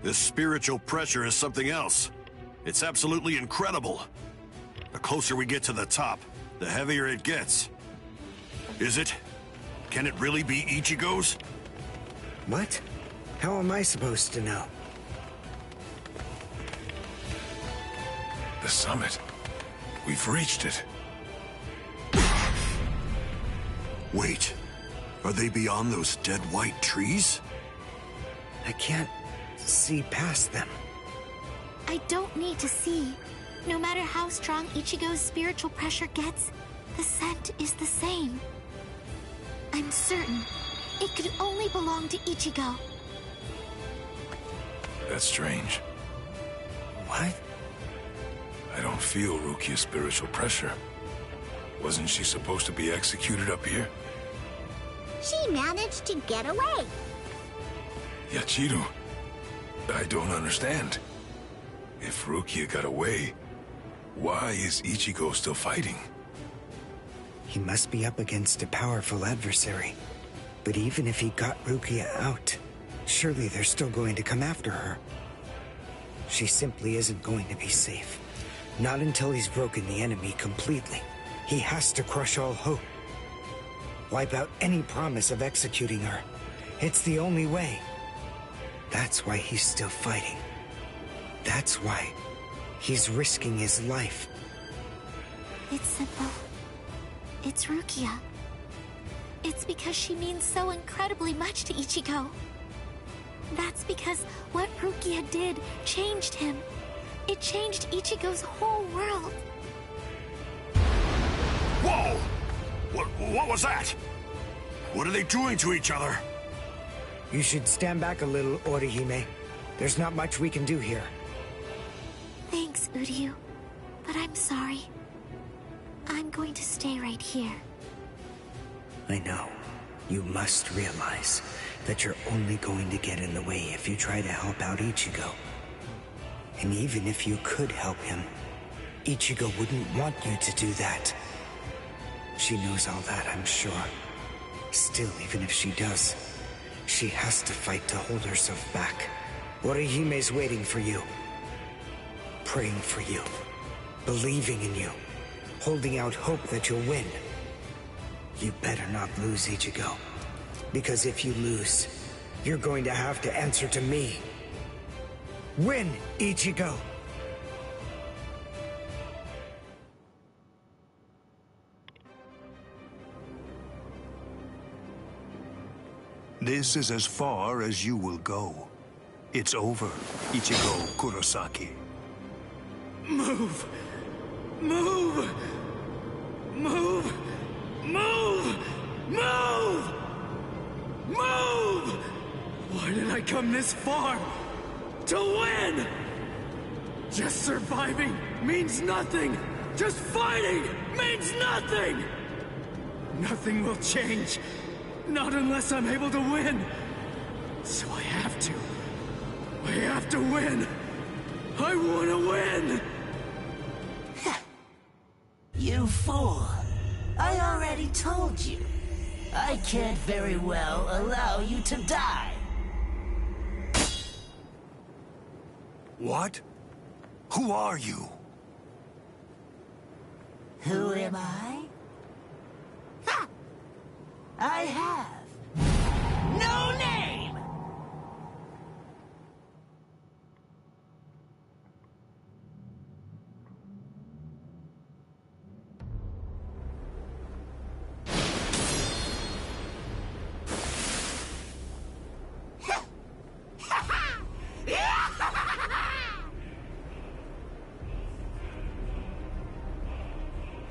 This spiritual pressure is something else. It's absolutely incredible. The closer we get to the top, the heavier it gets. Is it? Can it really be Ichigo's? What? How am I supposed to know? The summit. We've reached it. Wait. Are they beyond those dead white trees? I can't see past them. I don't need to see. No matter how strong Ichigo's spiritual pressure gets, the scent is the same. I'm certain it could only belong to Ichigo. That's strange. What? I don't feel Rukia's spiritual pressure. Wasn't she supposed to be executed up here? She managed to get away. Yachiru, I don't understand. If Rukia got away, why is Ichigo still fighting? He must be up against a powerful adversary. But even if he got Rukia out, surely they're still going to come after her. She simply isn't going to be safe. Not until he's broken the enemy completely. He has to crush all hope. Wipe out any promise of executing her. It's the only way. That's why he's still fighting. That's why he's risking his life. It's simple. It's Rukia. It's because she means so incredibly much to Ichigo. That's because what Rukia did changed him. It changed Ichigo's whole world. Whoa! What was that? What are they doing to each other? You should stand back a little, Orihime. There's not much we can do here. Thanks, Uryu. But I'm sorry. I'm going to stay right here. I know. You must realize that you're only going to get in the way if you try to help out Ichigo. And even if you could help him, Ichigo wouldn't want you to do that. She knows all that, I'm sure. Still, even if she does, she has to fight to hold herself back. Orihime's waiting for you. Praying for you. Believing in you. Holding out hope that you'll win. You better not lose, Ichigo. Because if you lose, you're going to have to answer to me. Win, Ichigo! This is as far as you will go. It's over, Ichigo Kurosaki. Move! Move! Move! Move! Move! Move! Why did I come this far? To win! Just surviving means nothing! Just fighting means nothing! Nothing will change. Not unless I'm able to win. So I have to. I have to win. I want to win! You fool. I already told you. I can't very well allow you to die. What? Who are you? Who am I? Ha! I have no name!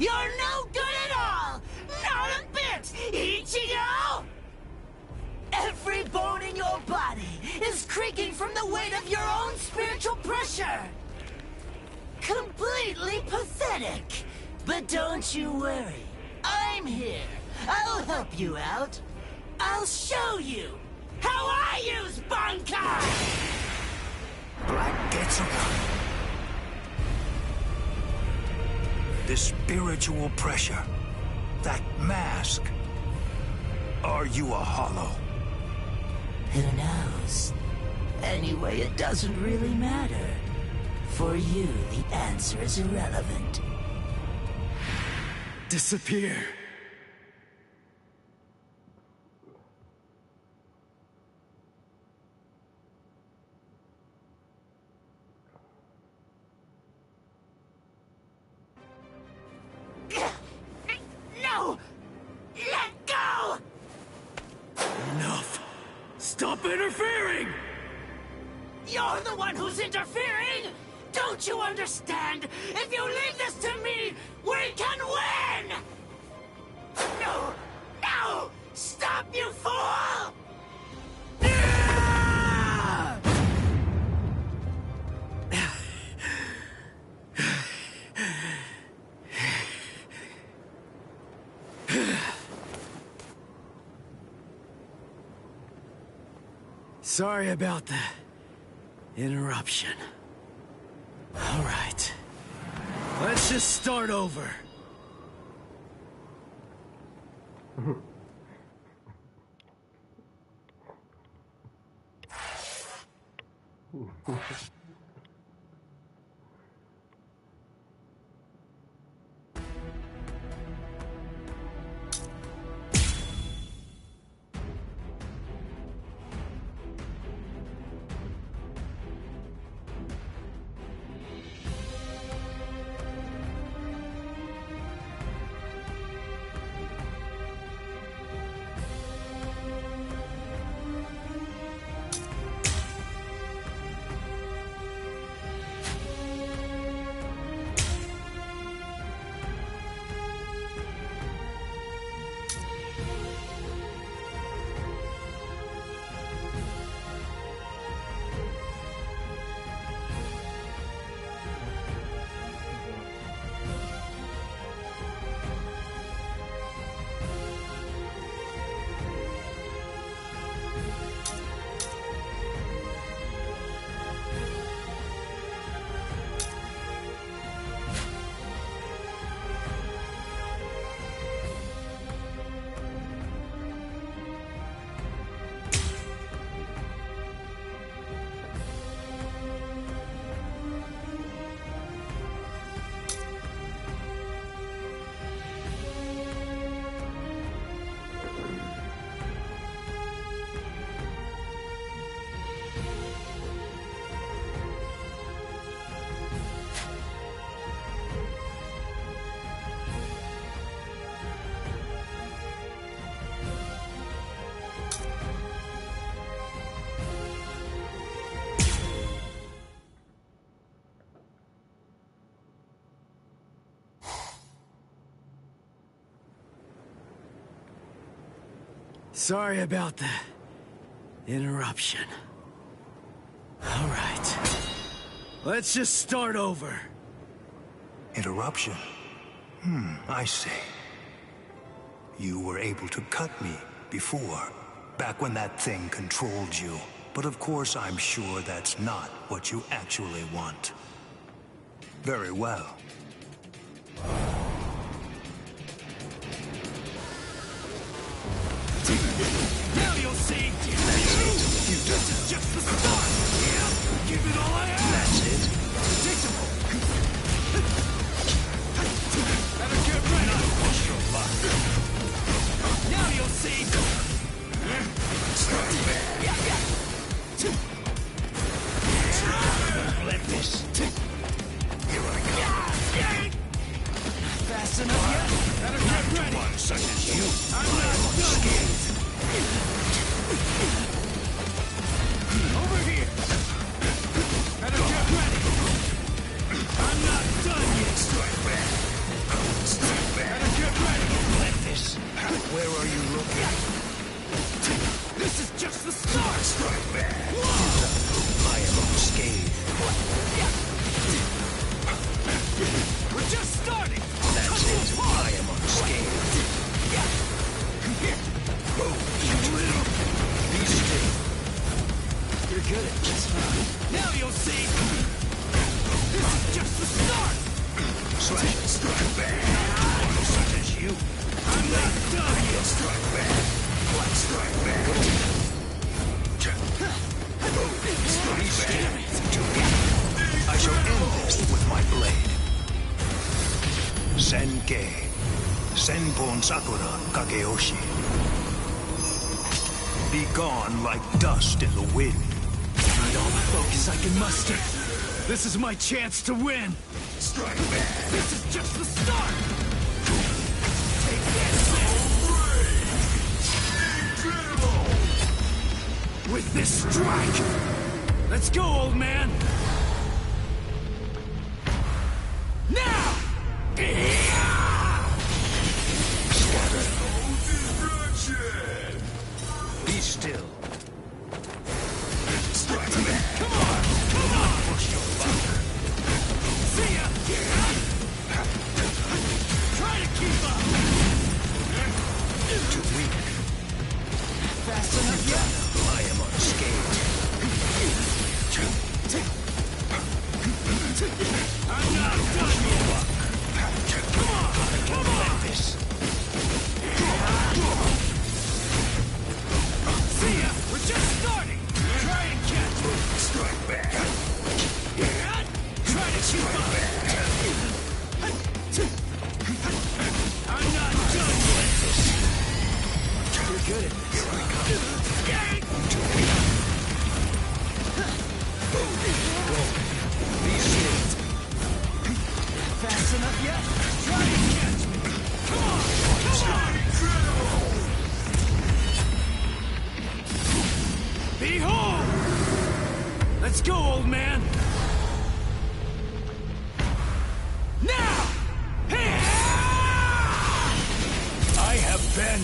You're no good at all! Not a bit, Ichigo! Every bone in your body is creaking from the weight of your own spiritual pressure! Completely pathetic! But don't you worry. I'm here. I'll help you out. I'll show you how I use Bankai! Black Getsuga. The spiritual pressure. That mask. Are you a hollow? Who knows? Anyway, it doesn't really matter. For you, the answer is irrelevant. Disappear. No! Let go! Enough! Stop interfering! You're the one who's interfering! Don't you understand? If you leave this to me, we can win! No! No! Stop, you fool! Sorry about the interruption. All right. Let's just start over. Sorry about the interruption. All right. Let's just start over. Interruption? I see. You were able to cut me before, back when that thing controlled you. But of course, I'm sure that's not what you actually want. Very well. Now you'll see! This is just the start! Yeah, give it all I have! That's it. Predictable! Better get ready! Not push your luck! Now you'll see! Start back. Let this. Here I go. Fast enough yet? Better get ready! One such as you. I'm not done! Over here! Better get ready! I'm not done yet! Strike back. Strike back. Better get ready! Let this. Where are you looking? This is just the start! Strike back. Whoa! I am unscathed. We're just starting! That's it. I am unscathed. You little. Be still. You're good at this, huh? Now you'll see! This is just the start! Slash it. Strike back. One such as you. I'm not done yet! Strike back. Strike back. Sasuke, Senpon Sakura Kageyoshi. Be gone like dust in the wind. Need all the focus I can muster. This is my chance to win. Strike back! This is just the start. Take this. With this strike. Let's go, old man. Now. Be still. Strike back! Come on! Come on! Push your luck. See ya! Try to keep up! Too weak. Fast enough yet? I am unscathed. I'm not done yet! Come on! Come on! This. See ya! We're just starting! Try and catch me! Strike back! Try to keep up! I'm not done yet! You're good at this. Fast enough yet? Try and catch me! Come on! Come on! Behold! Let's go, old man! Now! I have been...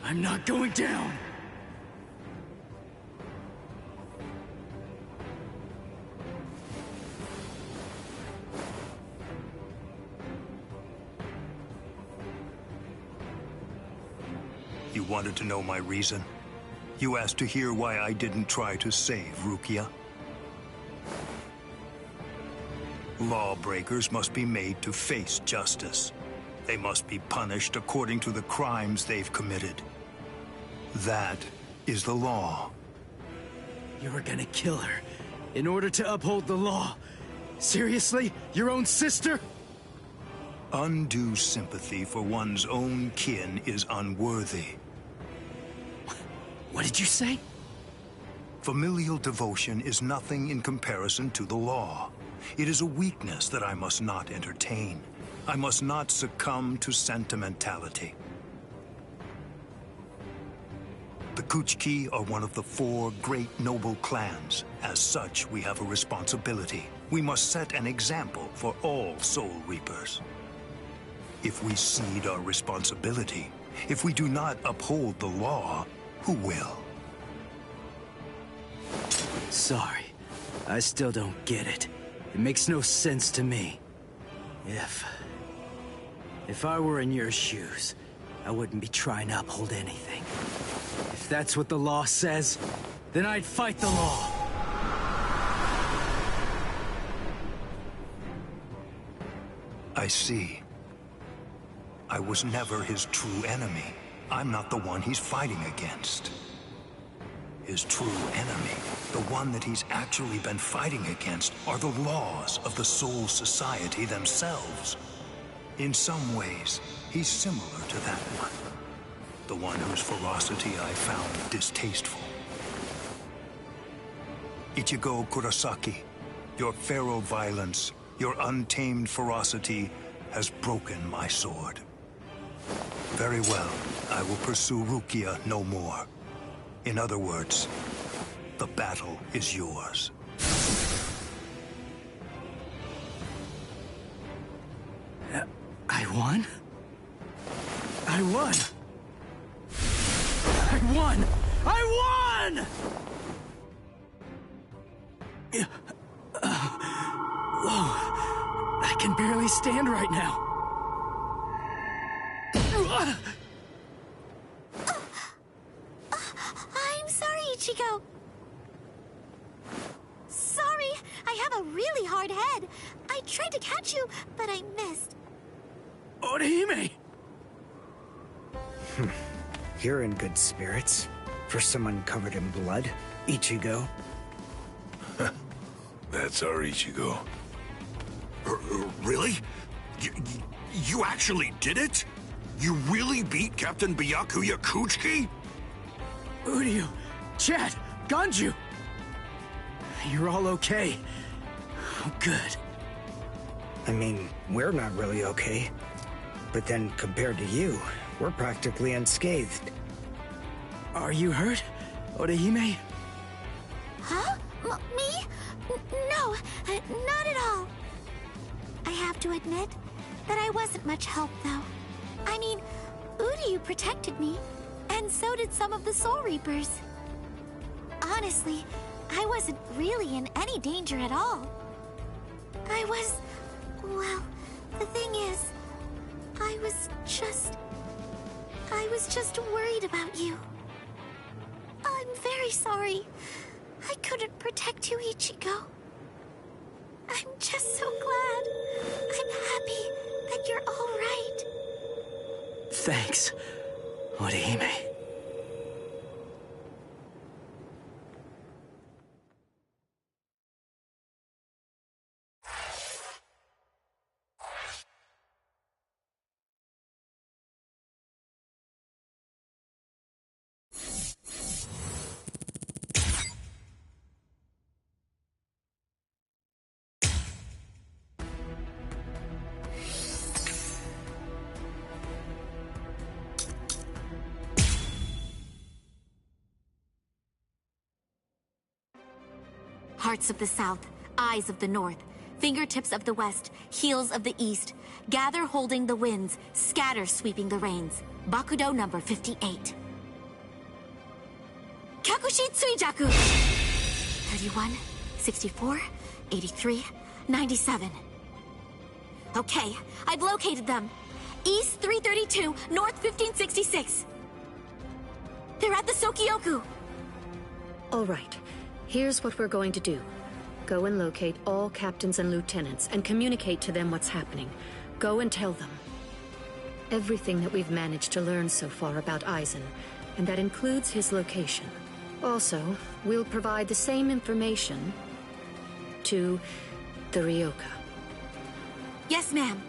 I'm not going down! You wanted to know my reason? You asked to hear why I didn't try to save Rukia? Lawbreakers must be made to face justice. They must be punished according to the crimes they've committed. That is the law. You were gonna kill her in order to uphold the law. Seriously? Your own sister? Undue sympathy for one's own kin is unworthy. What did you say? Familial devotion is nothing in comparison to the law. It is a weakness that I must not entertain. I must not succumb to sentimentality. The Kuchiki are one of the 4 great noble clans. As such, we have a responsibility. We must set an example for all Soul Reapers. If we cede our responsibility, if we do not uphold the law, who will? Sorry. I still don't get it. It makes no sense to me. If I were in your shoes, I wouldn't be trying to uphold anything. If that's what the law says, then I'd fight the law. I see. I was never his true enemy. I'm not the one he's fighting against. His true enemy, the one that he's actually been fighting against, are the laws of the Soul Society themselves. In some ways, he's similar to that one. The one whose ferocity I found distasteful. Ichigo Kurosaki, your feral violence, your untamed ferocity has broken my sword. Very well, I will pursue Rukia no more. In other words, the battle is yours. I won? I won! I won! I won! Whoa, I can barely stand right now. I'm sorry, Ichigo. Sorry, I have a really hard head. I tried to catch you, but I missed. Orihime! You're in good spirits. For someone covered in blood, Ichigo. That's our Ichigo. Really? You actually did it? You really beat Captain Byakuya Kuchiki? Uryu, Chad, Ganju! You're all okay. Oh, good. I mean, we're not really okay. But then, compared to you, we're practically unscathed. Are you hurt, Orihime? Huh? Me? No, not at all. I have to admit that I wasn't much help, though. I mean, Uryu protected me, and so did some of the Soul Reapers. Honestly, I wasn't really in any danger at all. Well, the thing is, I was just worried about you. I'm very sorry. I couldn't protect you, Ichigo. I'm just so glad. I'm happy that you're all right. Thanks, Orihime. Hearts of the South, eyes of the North, fingertips of the West, heels of the East, gather holding the winds, scatter sweeping the rains. Bakudo number 58. Kyakushi Tsuijaku! 31, 64, 83, 97. Okay, I've located them. East 332, North 1566. They're at the Sokioku. All right. Here's what we're going to do. Go and locate all captains and lieutenants and communicate to them what's happening. Go and tell them everything that we've managed to learn so far about Aizen, and that includes his location. Also, we'll provide the same information to the Ryoka. Yes, ma'am.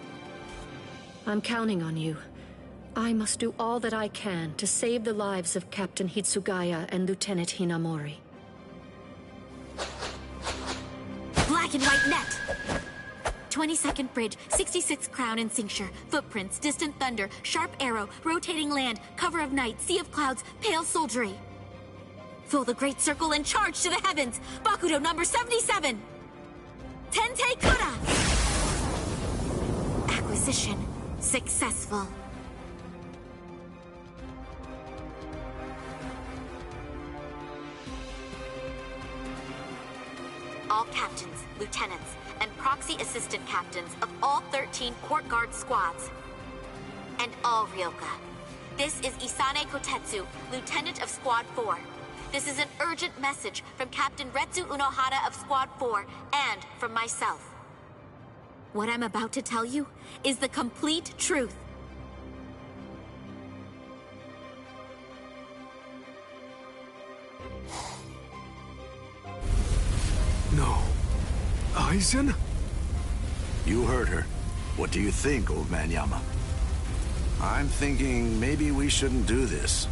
I'm counting on you. I must do all that I can to save the lives of Captain Hitsugaya and Lieutenant Hinamori. Black and white net! 22nd bridge, 66th crown and cincture, footprints, distant thunder, sharp arrow, rotating land, cover of night, sea of clouds, pale soldiery. Fill the great circle and charge to the heavens! Bakudo number 77! Tente Kura! Acquisition successful. All captains, lieutenants, and proxy assistant captains of all 13 court guard squads. And all Ryoka. This is Isane Kotetsu, lieutenant of Squad 4. This is an urgent message from Captain Retsu Unohara of Squad 4 and from myself. What I'm about to tell you is the complete truth. No. Aizen? You heard her. What do you think, old man Yama? I'm thinking maybe we shouldn't do this.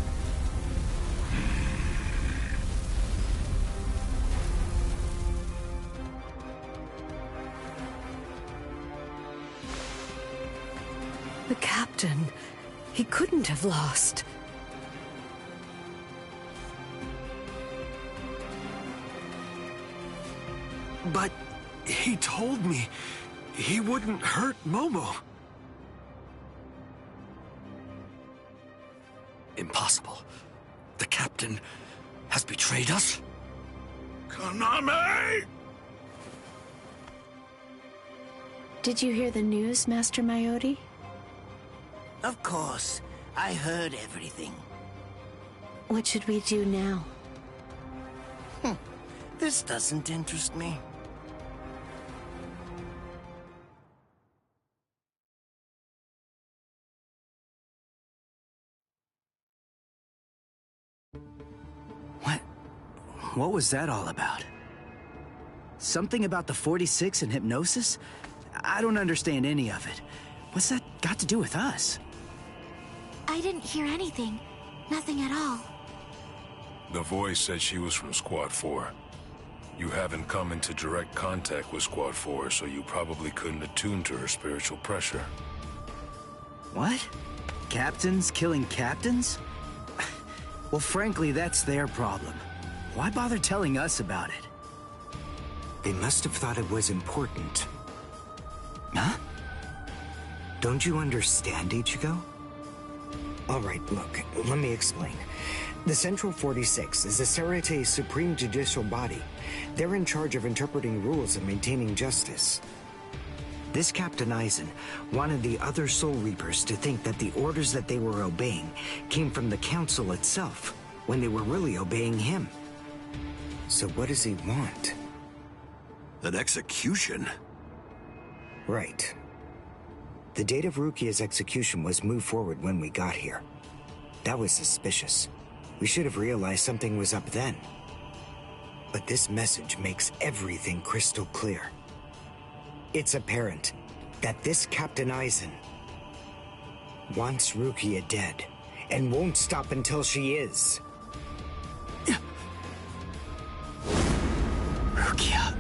The captain, he couldn't have lost. But he told me he wouldn't hurt Momo. Impossible. The captain has betrayed us? Kaname! Did you hear the news, Master Mayori? Of course. I heard everything. What should we do now? This doesn't interest me. What was that all about? Something about the 46 and hypnosis? I don't understand any of it. What's that got to do with us? I didn't hear anything. Nothing at all. The voice said she was from Squad 4. You haven't come into direct contact with Squad 4, so you probably couldn't attune to her spiritual pressure. What? Captains killing captains? Well, frankly, that's their problem. Why bother telling us about it? They must have thought it was important. Huh? Don't you understand, Ichigo? Alright, look, let me explain. The Central 46 is the Sarate's supreme judicial body. They're in charge of interpreting rules and maintaining justice. This Captain Aizen wanted the other Soul Reapers to think that the orders that they were obeying came from the Council itself, when they were really obeying him. So what does he want? An execution? Right. The date of Rukia's execution was moved forward when we got here. That was suspicious. We should have realized something was up then. But this message makes everything crystal clear. It's apparent that this Captain Aizen wants Rukia dead, and won't stop until she is. Rukia.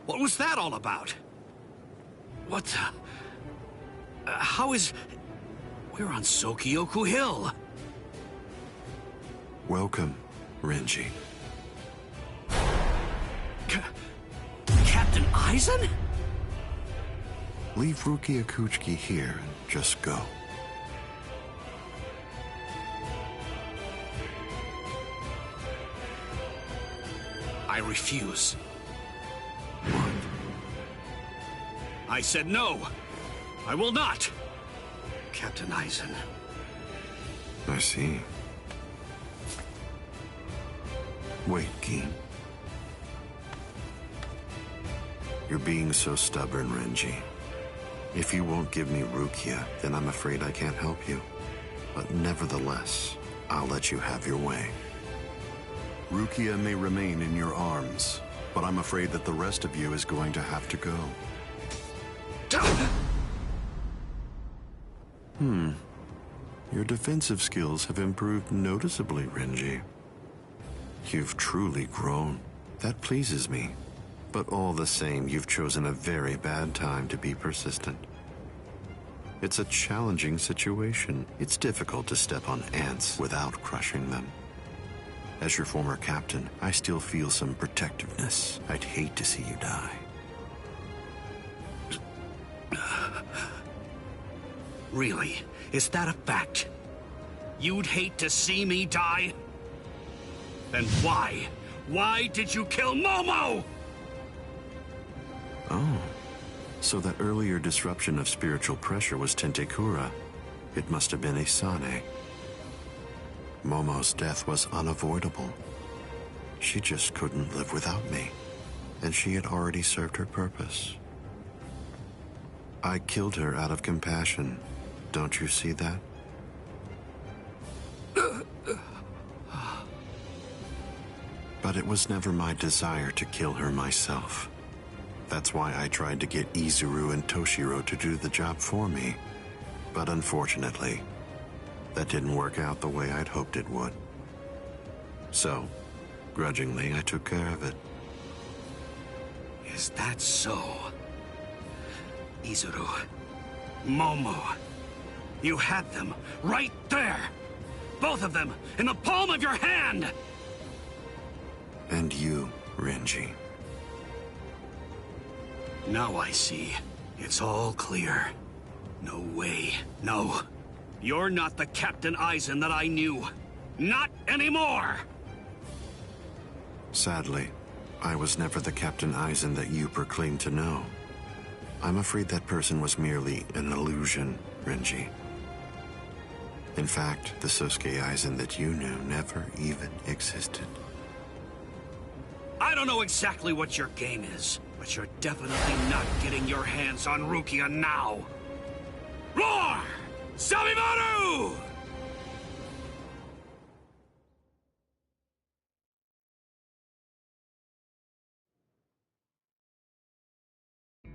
What was that all about? What the... how is... We're on Sokyoku Hill. Welcome, Renji. Captain Aizen? Leave Rukia Kuchiki here and just go. I refuse. What? I said no. I will not. Captain Aizen. I see. Wait, Gin. You're being so stubborn, Renji. If you won't give me Rukia, then I'm afraid I can't help you. But nevertheless, I'll let you have your way. Rukia may remain in your arms, but I'm afraid that the rest of you is going to have to go. Your defensive skills have improved noticeably, Renji. You've truly grown. That pleases me. But all the same, you've chosen a very bad time to be persistent. It's a challenging situation. It's difficult to step on ants without crushing them. As your former captain, I still feel some protectiveness. I'd hate to see you die. Really? Is that a fact? You'd hate to see me die? Then why? Why did you kill Momo? Oh, so that earlier disruption of spiritual pressure was Tentekura. It must have been Isane. Momo's death was unavoidable. She just couldn't live without me, and she had already served her purpose. I killed her out of compassion. Don't you see that? But it was never my desire to kill her myself. That's why I tried to get Izuru and Toshiro to do the job for me. But unfortunately, that didn't work out the way I'd hoped it would. So, grudgingly, I took care of it. Is that so? Izuru, Momo, you had them right there! Both of them in the palm of your hand! And you, Renji. Now I see. It's all clear. No way. No. You're not the Captain Eisen that I knew. Not anymore! Sadly, I was never the Captain Eisen that you proclaimed to know. I'm afraid that person was merely an illusion, Renji. In fact, the Sosuke Eisen that you knew never even existed. I don't know exactly what your game is, but you're definitely not getting your hands on Rukia now! Roar! Sabimaru!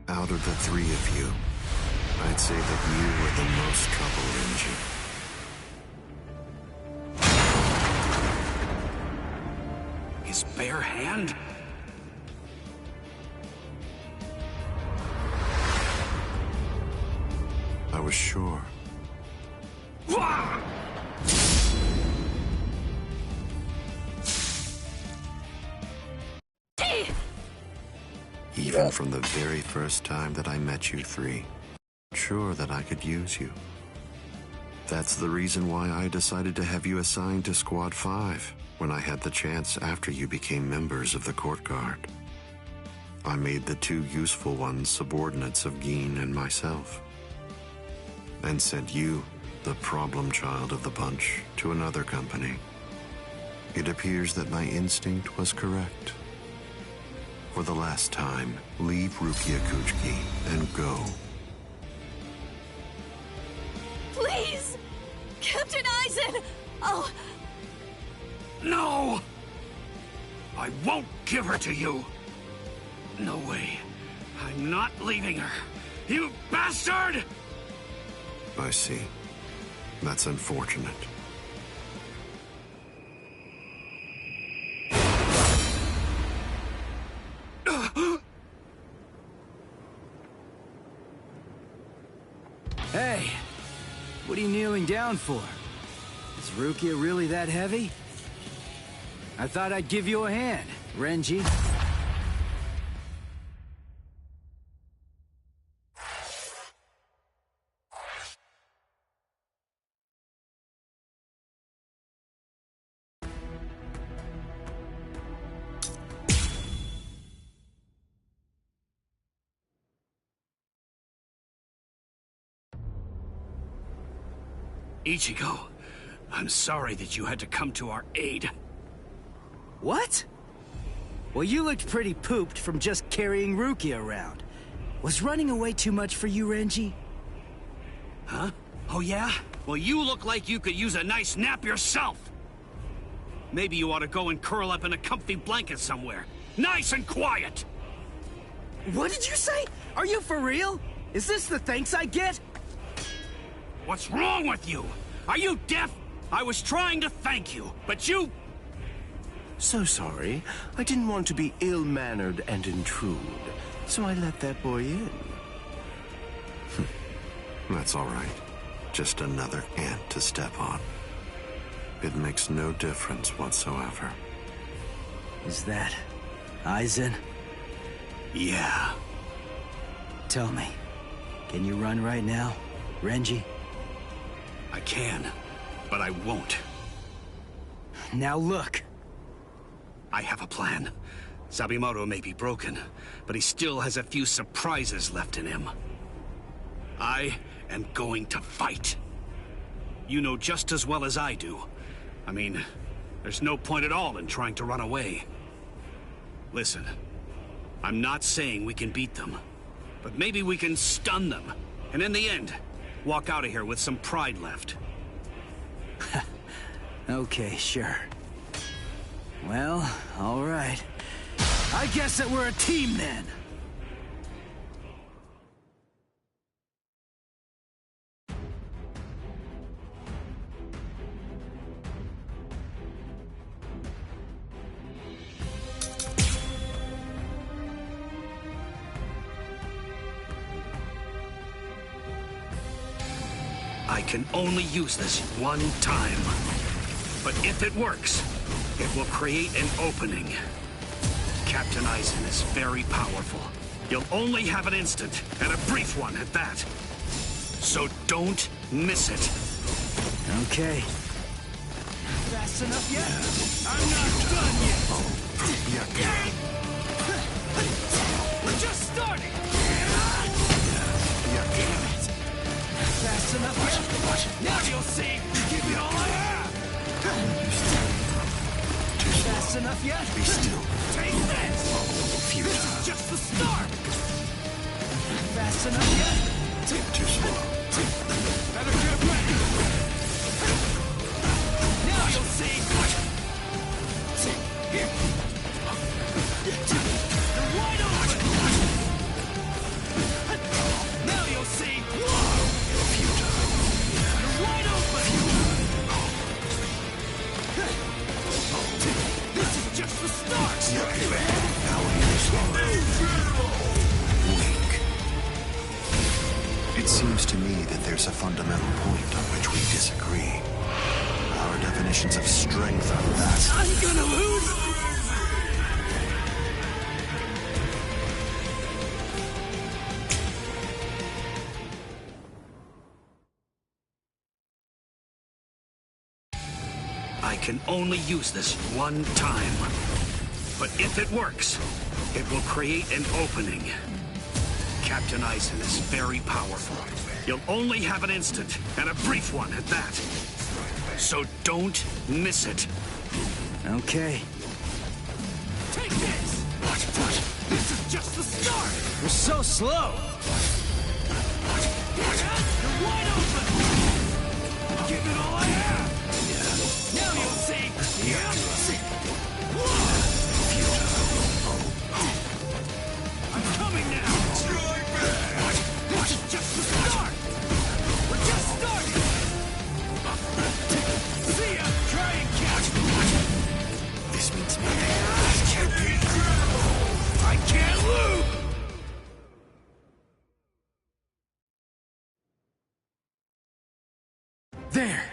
Out of the three of you, I'd say that you were the most trouble, Renji. His bare hand? I was sure. Even from the very first time that I met you three, sure that I could use you. That's the reason why I decided to have you assigned to Squad 5 when I had the chance after you became members of the Court Guard. I made the two useful ones subordinates of Gin and myself, and sent you, the problem child of the bunch, to another company. It appears that my instinct was correct. For the last time, leave Rukia Kuchiki and go. Please! Captain Eisen! Oh... No! I won't give her to you! No way. I'm not leaving her. You bastard! I see. That's unfortunate. Hey, what are you kneeling down for? Is Rukia really that heavy? I thought I'd give you a hand, Renji. Ichigo, I'm sorry that you had to come to our aid. What? Well, you looked pretty pooped from just carrying Rukia around. Was running away too much for you, Renji? Huh? Oh yeah? Well, you look like you could use a nice nap yourself! Maybe you ought to go and curl up in a comfy blanket somewhere. Nice and quiet! What did you say? Are you for real? Is this the thanks I get? What's wrong with you? Are you deaf? I was trying to thank you, but you... So sorry. I didn't want to be ill-mannered and intrude, so I let that boy in. That's all right. Just another ant to step on. It makes no difference whatsoever. Is that Eisen? Yeah. Tell me, can you run right now, Renji? I can, but I won't. Now look. I have a plan. Sabimaru may be broken, but he still has a few surprises left in him. I am going to fight. You know just as well as I do. I mean, there's no point at all in trying to run away. Listen, I'm not saying we can beat them, but maybe we can stun them, and in the end, walk out of here with some pride left. Okay, sure. Well, all right. I guess that we're a team then. I can only use this one time. But if it works, it will create an opening. Captain Eisen is very powerful, You'll only have an instant, and a brief one at that. So don't miss it. Okay. Fast enough yet? I'm not done yet! We're just starting! Damn it! Fast enough yet? Now you'll see! Give me all I have! Fast enough yet? Be still. Take this! This is just the start! Fast enough yet? Too slow. Better get ready! Now you'll see! Here! You're wide open! Now you'll see! You're wide open! This is just the start! Weak. It seems to me that there's a fundamental point on which we disagree. Our definitions of strength are vast. I'm gonna lose! I can only use this one time. But if it works, it will create an opening. Captain Eisen is very powerful. You'll only have an instant, and a brief one at that. So don't miss it. Okay. Take this! This is just the start! You're so slow! You're wide open! Give it all I have! Now you'll see! I'm coming now! This is just the start! We're just starting! See ya! Try and catch me! This means I can't lose! There!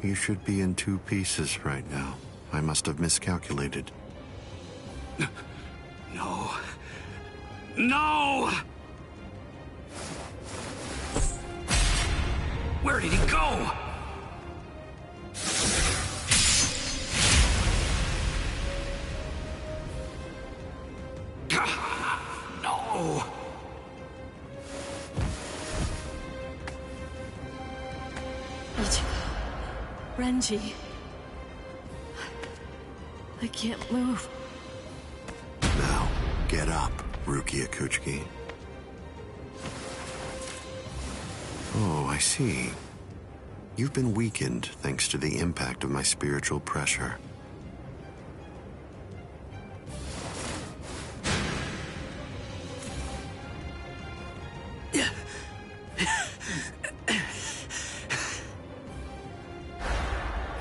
You should be in 2 pieces right now. I must have miscalculated. No. No! Where did he go? No! Ichigo. Renji. I can't move. Now, get up, Rukia Kuchiki. Oh, I see. You've been weakened thanks to the impact of my spiritual pressure.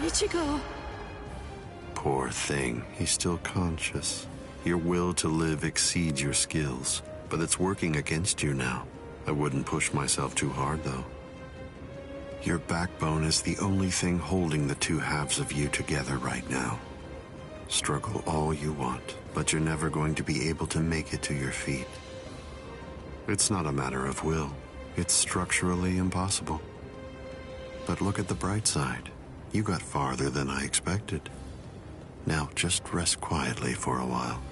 Ichigo. Poor thing, he's still conscious. Your will to live exceeds your skills, but it's working against you now. I wouldn't push myself too hard, though. Your backbone is the only thing holding the 2 halves of you together right now. Struggle all you want, but you're never going to be able to make it to your feet. It's not a matter of will. It's structurally impossible. But look at the bright side. You got farther than I expected. Now just rest quietly for a while.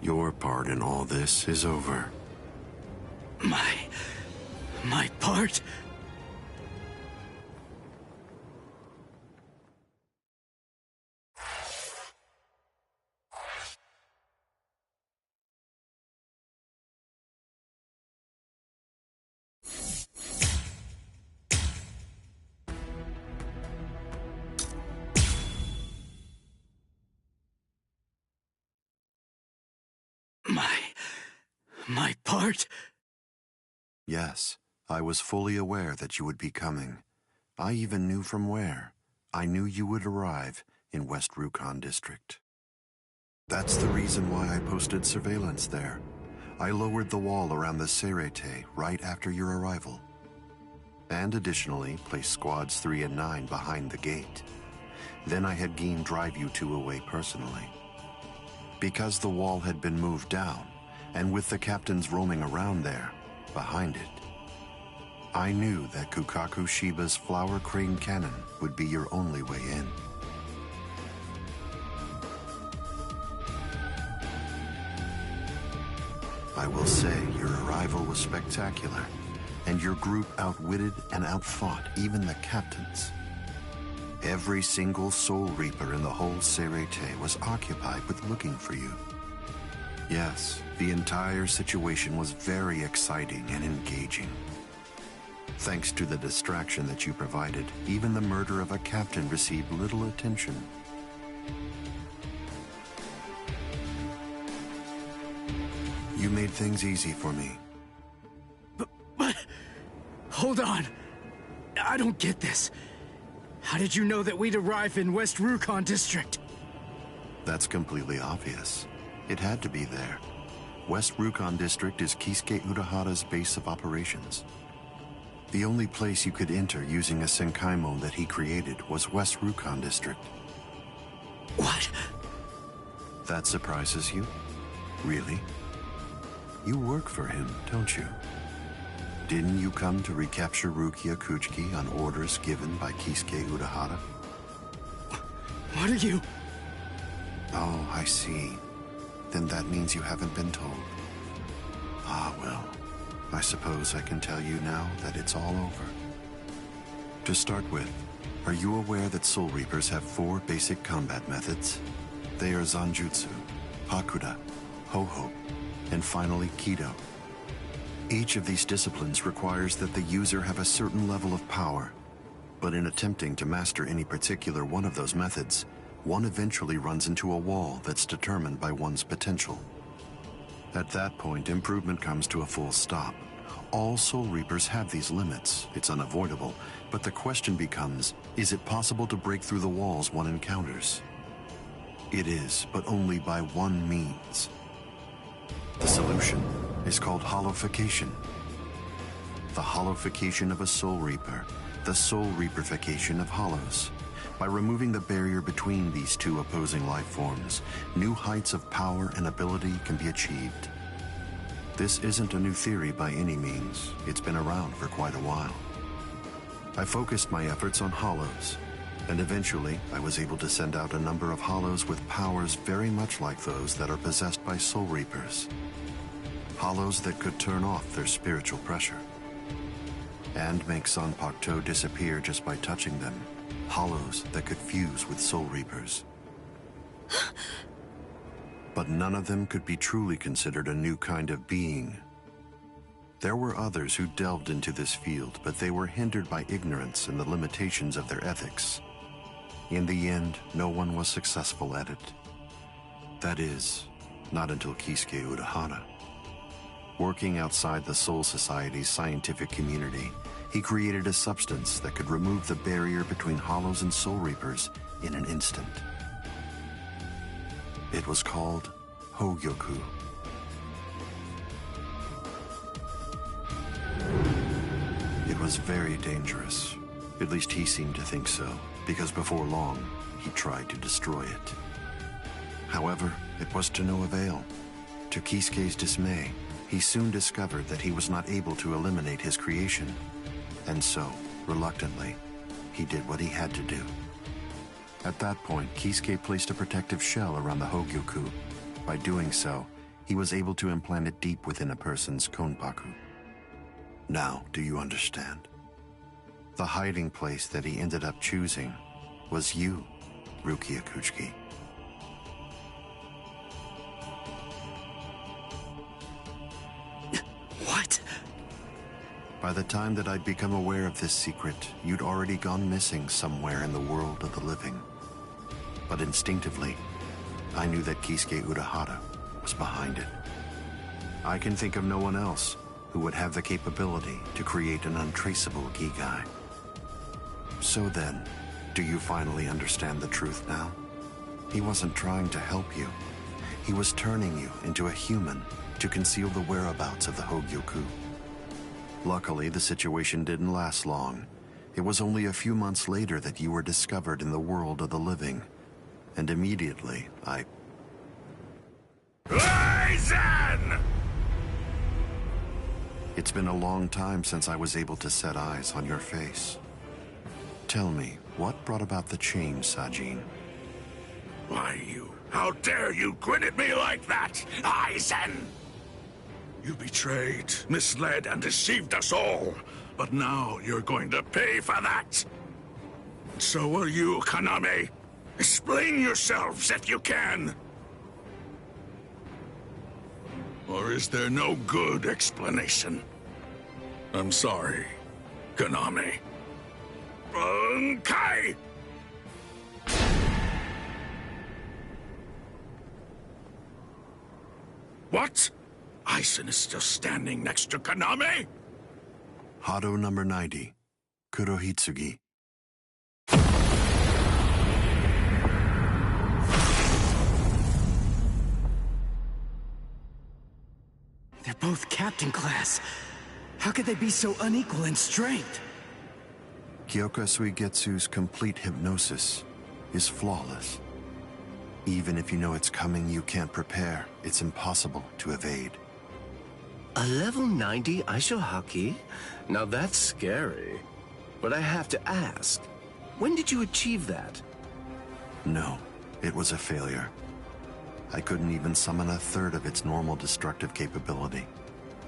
Your part in all this is over. My part? My part? Yes, I was fully aware that you would be coming. I even knew from where. I knew you would arrive in West Rukon District. That's the reason why I posted surveillance there. I lowered the wall around the Serete right after your arrival. and additionally placed Squads 3 and 9 behind the gate. Then I had Geen drive you two away personally. Because the wall had been moved down, and with the captains roaming around there, behind it, I knew that Kukaku Shiba's Flower Crane Cannon would be your only way in. I will say your arrival was spectacular, and your group outwitted and outfought even the captains. Every single Soul Reaper in the whole Serete was occupied with looking for you. Yes, the entire situation was very exciting and engaging. Thanks to the distraction that you provided, even the murder of a captain received little attention. You made things easy for me. But... Hold on. I don't get this. How did you know that we'd arrive in West Rukon District? That's completely obvious. It had to be there. West Rukon District is Kisuke Urahara's base of operations. The only place you could enter using a Senkaimon that he created was West Rukon District. What? That surprises you? Really? You work for him, don't you? Didn't you come to recapture Rukia Kuchiki on orders given by Kisuke Urahara? What are you... Oh, I see. Then that means you haven't been told. Ah, well. I suppose I can tell you now that it's all over. To start with, are you aware that Soul Reapers have 4 basic combat methods? They are Zanjutsu, Hakuda, Ho-Ho, and finally Kido. Each of these disciplines requires that the user have a certain level of power, but in attempting to master any particular one of those methods, one eventually runs into a wall that's determined by one's potential. At that point, improvement comes to a full stop. All Soul Reapers have these limits. It's unavoidable, but the question becomes, is it possible to break through the walls one encounters? It is, but only by one means. The solution is called hollowification. The hollowification of a Soul Reaper, the Soul Reaperification of hollows. By removing the barrier between these two opposing life forms, new heights of power and ability can be achieved. This isn't a new theory by any means. It's been around for quite a while. I focused my efforts on hollows, and eventually I was able to send out a number of hollows with powers very much like those that are possessed by Soul Reapers. Hollows that could turn off their spiritual pressure and make Zanpakuto disappear just by touching them. Hollows that could fuse with Soul Reapers. But none of them could be truly considered a new kind of being. There were others who delved into this field, but they were hindered by ignorance and the limitations of their ethics. In the end, no one was successful at it. That is, not until Kisuke Urahara. Working outside the Soul Society's scientific community, he created a substance that could remove the barrier between hollows and Soul Reapers in an instant. It was called Hogyoku. It was very dangerous. At least he seemed to think so, because before long, he tried to destroy it. However, it was to no avail. To Kisuke's dismay, he soon discovered that he was not able to eliminate his creation. And so, reluctantly, he did what he had to do. At that point, Kisuke placed a protective shell around the Hogyoku. By doing so, he was able to implant it deep within a person's konpaku. Now, do you understand? The hiding place that he ended up choosing was you, Rukia Kuchiki. What? By the time that I'd become aware of this secret, you'd already gone missing somewhere in the world of the living. But instinctively, I knew that Kisuke Urahara was behind it. I can think of no one else who would have the capability to create an untraceable Gigai. So then, do you finally understand the truth now? He wasn't trying to help you. He was turning you into a human to conceal the whereabouts of the Hogyoku. Luckily, the situation didn't last long. It was only a few months later that you were discovered in the world of the living. And immediately, Aizen! It's been a long time since I was able to set eyes on your face. Tell me, what brought about the change, Sajin? Why, how dare you grin at me like that, Aizen? You betrayed, misled, and deceived us all. But now you're going to pay for that. So will you, Kaname. Explain yourselves if you can. Or is there no good explanation? I'm sorry, Kaname. Bunkai! What? Aizen is still standing next to Kaname? Hado number 90, Kurohitsugi. They're both captain class. How could they be so unequal in strength? Kyoka Suigetsu's complete hypnosis is flawless. Even if you know it's coming, you can't prepare. It's impossible to evade. A level 90 Aisho Haki? Now that's scary. But I have to ask, when did you achieve that? No, it was a failure. I couldn't even summon a third of its normal destructive capability.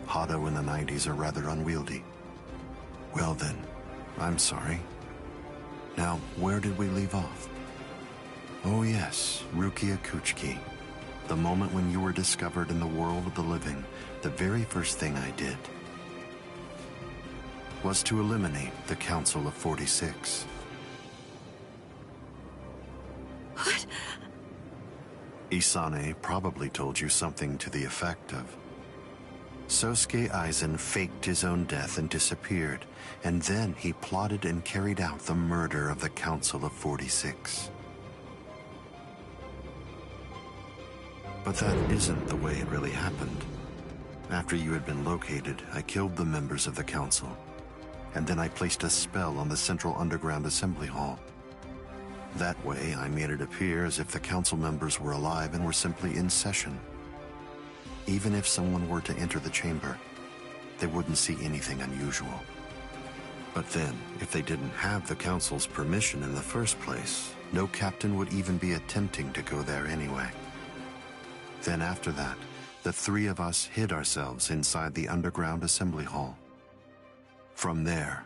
Hado in the 90s are rather unwieldy. Well then, I'm sorry. Now, where did we leave off? Oh yes, Rukia Kuchiki. The moment when you were discovered in the world of the living, the very first thing I did was to eliminate the Council of 46. What? Isane probably told you something to the effect of, Sosuke Aizen faked his own death and disappeared, and then he plotted and carried out the murder of the Council of 46. But that isn't the way it really happened. After you had been located, I killed the members of the council, and then I placed a spell on the central underground assembly hall. That way, I made it appear as if the council members were alive and were simply in session. Even if someone were to enter the chamber, they wouldn't see anything unusual. But then, if they didn't have the council's permission in the first place, no captain would even be attempting to go there anyway. Then after that, the three of us hid ourselves inside the underground assembly hall. From there,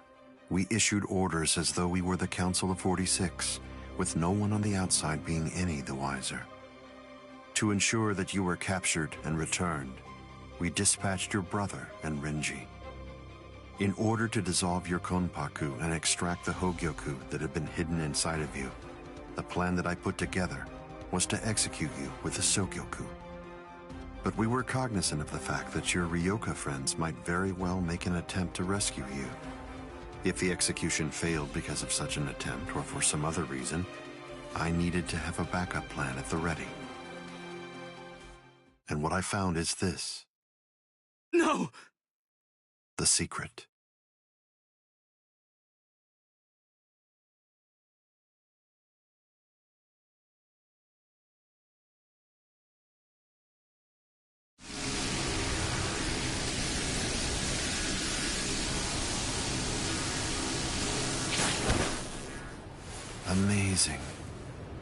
we issued orders as though we were the Council of 46, with no one on the outside being any the wiser. To ensure that you were captured and returned, we dispatched your brother and Renji. In order to dissolve your Konpaku and extract the Hogyoku that had been hidden inside of you, the plan that I put together was to execute you with the Sogyoku. But we were cognizant of the fact that your Ryoka friends might very well make an attempt to rescue you. If the execution failed because of such an attempt or for some other reason, I needed to have a backup plan at the ready. And what I found is this. No! The secret. Amazing.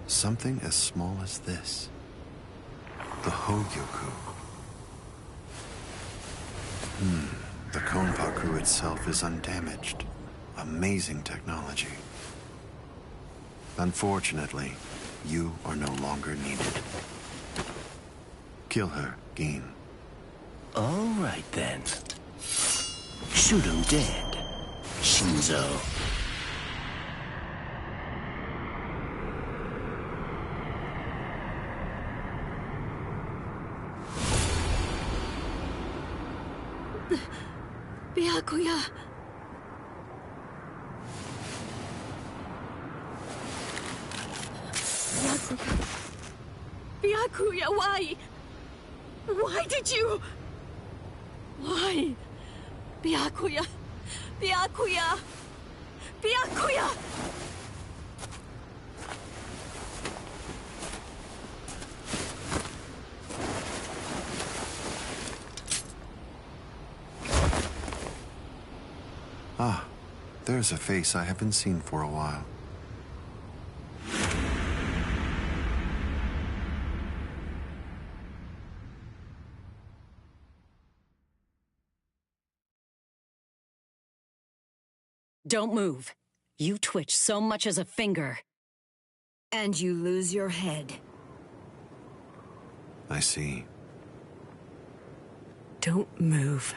Something as small as this. The Hogyoku. The Konpaku itself is undamaged. Amazing technology. Unfortunately, you are no longer needed. Kill her, Gin. All right then. Shoot him dead, Shinzo. Byakuya. Byakuya, why? Why did you? Why? Byakuya! Byakuya! Byakuya! Ah, there's a face I haven't seen for a while. Don't move. You twitch so much as a finger. And you lose your head. I see. Don't move.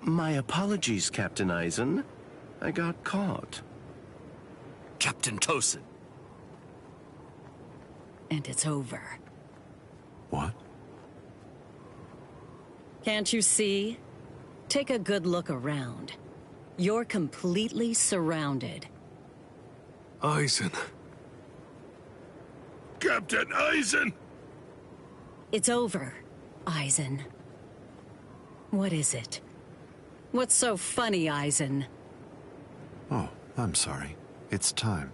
My apologies, Captain Eisen. I got caught. Captain Tosin. And it's over. What? Can't you see? Take a good look around. You're completely surrounded. Eisen. Captain Eisen! It's over, Eisen. What is it? What's so funny, Eisen? Oh, I'm sorry. It's time.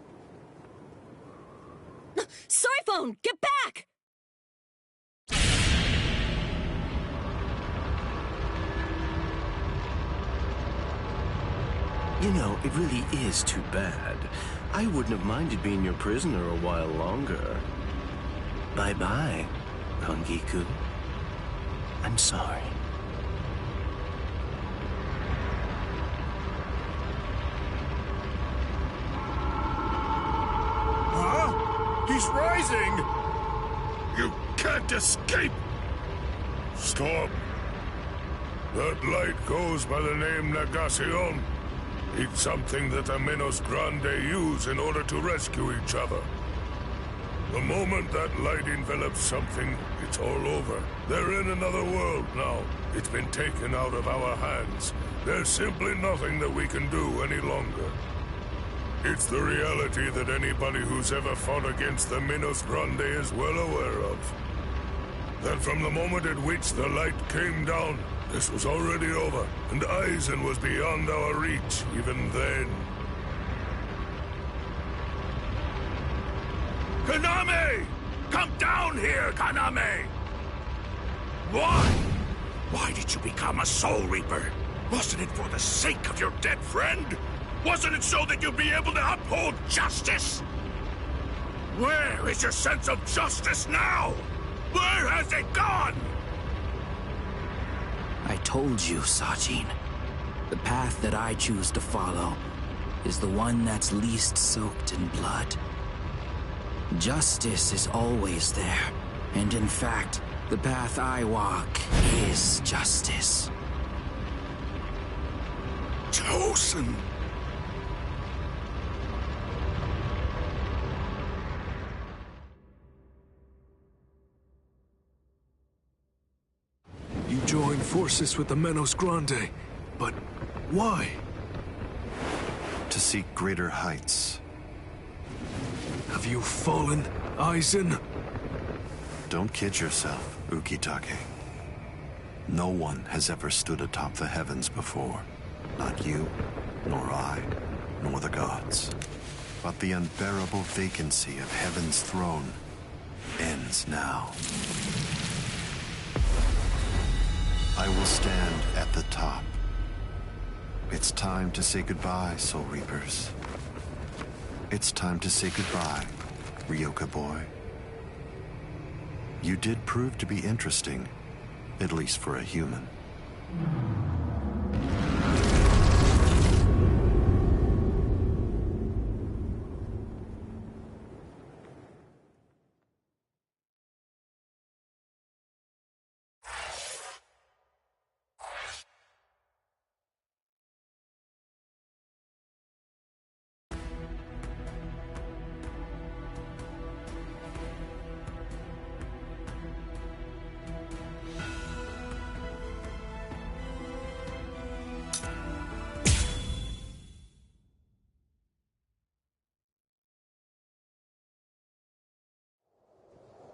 Soiphone, get back! You know, it really is too bad. I wouldn't have minded being your prisoner a while longer. Bye-bye, Kongiku. I'm sorry. Huh? He's rising! You can't escape! Stop. That light goes by the name Negacion. It's something that the Minos Grande use in order to rescue each other. The moment that light envelops something, it's all over. They're in another world now. It's been taken out of our hands. There's simply nothing that we can do any longer. It's the reality that anybody who's ever fought against the Minos Grande is well aware of. That from the moment at which the light came down, this was already over, and Eisen was beyond our reach even then. Kaname! Come down here, Kaname! Why? Why did you become a Soul Reaper? Wasn't it for the sake of your dead friend? Wasn't it so that you'd be able to uphold justice? Where is your sense of justice now? Where has it gone? I told you, Sajin. The path that I choose to follow is the one that's least soaked in blood. Justice is always there, and in fact, the path I walk is justice. Tosin! You joined forces with the Minos Grande, but why? To seek greater heights. Have you fallen, Eisen? Don't kid yourself, Ukitake. No one has ever stood atop the heavens before. Not you, nor I, nor the gods. But the unbearable vacancy of heaven's throne ends now. I will stand at the top. It's time to say goodbye, Soul Reapers. It's time to say goodbye, Ryoka boy. You did prove to be interesting, at least for a human.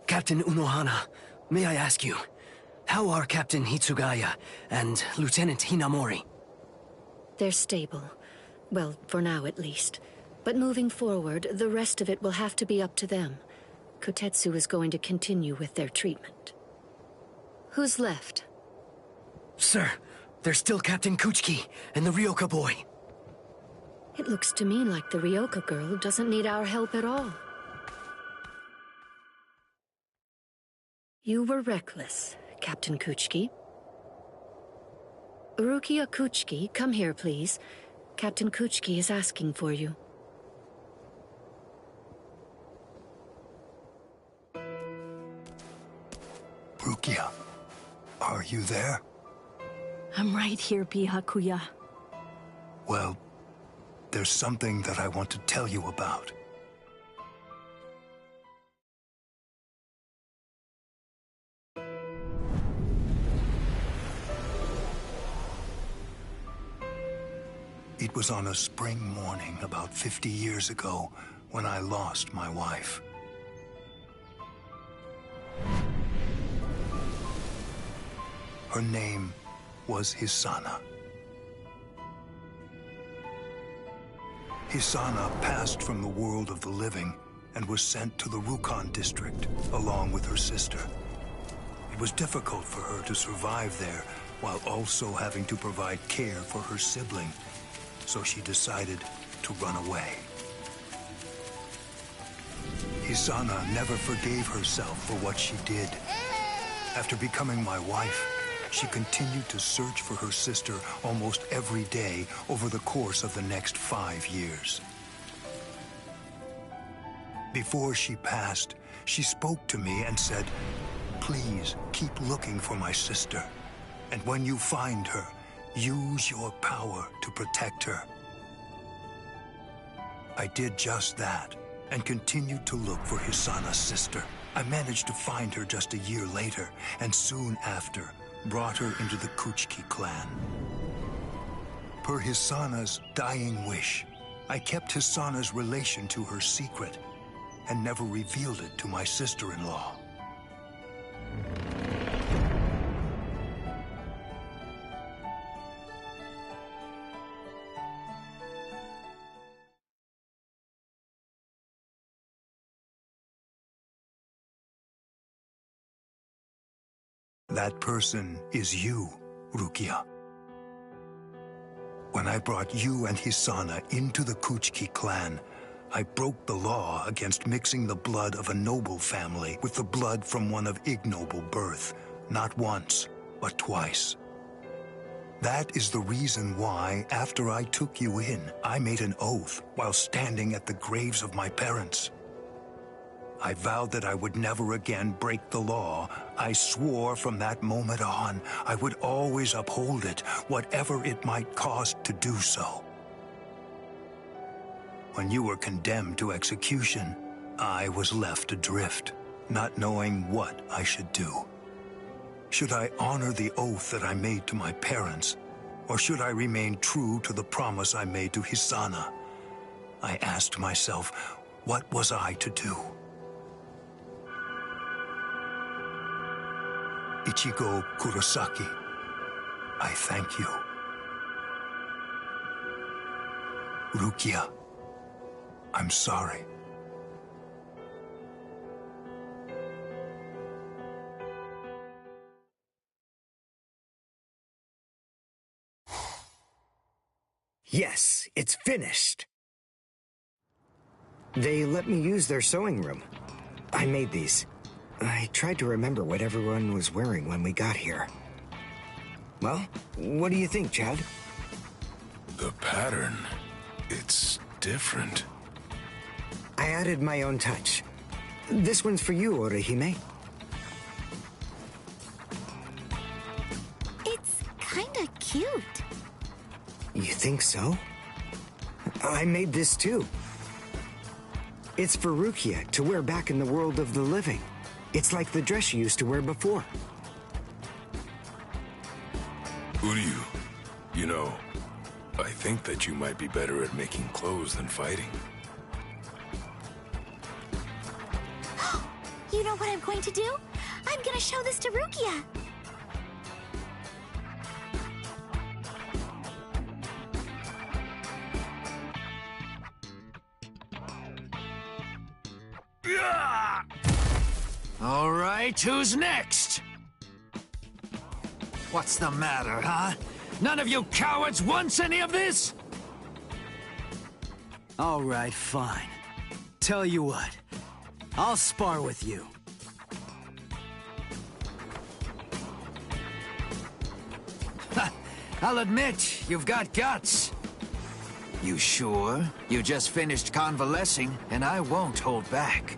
Captain Unohana, may I ask you, How are Captain Hitsugaya and Lieutenant Hinamori? They're stable. Well, for now at least. But moving forward, the rest of it will have to be up to them. Kotetsu is going to continue with their treatment. Who's left? Sir, there's still Captain Kuchiki and the Ryoka boy. It looks to me like the Ryoka girl doesn't need our help at all. You were reckless, Captain Kuchiki. Rukia Kuchiki, come here, please. Captain Kuchiki is asking for you. Rukia, are you there? I'm right here, Byakuya. Well, there's something that I want to tell you about. It was on a spring morning about 50 years ago when I lost my wife. Her name was Hisana. Hisana passed from the world of the living and was sent to the Rukon district along with her sister. It was difficult for her to survive there while also having to provide care for her sibling, so she decided to run away. Hisana never forgave herself for what she did. After becoming my wife, she continued to search for her sister almost every day over the course of the next 5 years. Before she passed, she spoke to me and said, "Please keep looking for my sister, and when you find her, use your power to protect her." I did just that, and continued to look for Hisana's sister. I managed to find her just a year later, and soon after, brought her into the Kuchiki clan. Per Hisana's dying wish, I kept Hisana's relation to her secret, and never revealed it to my sister-in-law. That person is you, Rukia. When I brought you and Hisana into the Kuchiki clan, I broke the law against mixing the blood of a noble family with the blood from one of ignoble birth, not once, but twice. That is the reason why, after I took you in, I made an oath while standing at the graves of my parents. I vowed that I would never again break the law. I swore from that moment on, I would always uphold it, whatever it might cost to do so. When you were condemned to execution, I was left adrift, not knowing what I should do. Should I honor the oath that I made to my parents, or should I remain true to the promise I made to Hisana? I asked myself, what was I to do? Ichigo Kurosaki, I thank you. Rukia, I'm sorry. Yes, it's finished. They let me use their sewing room. I made these. I tried to remember what everyone was wearing when we got here. Well, what do you think, Chad? The pattern, it's different. I added my own touch. This one's for you, Orihime. It's kinda cute. You think so? I made this too. It's for Rukia to wear back in the world of the living. It's like the dress she used to wear before. Uryu, you know, I think that you might be better at making clothes than fighting. You know what I'm going to do? I'm gonna show this to Rukia. All right, who's next? What's the matter, huh? None of you cowards wants any of this? All right, fine. Tell you what, I'll spar with you. I'll admit, you've got guts. You sure? You just finished convalescing, and I won't hold back.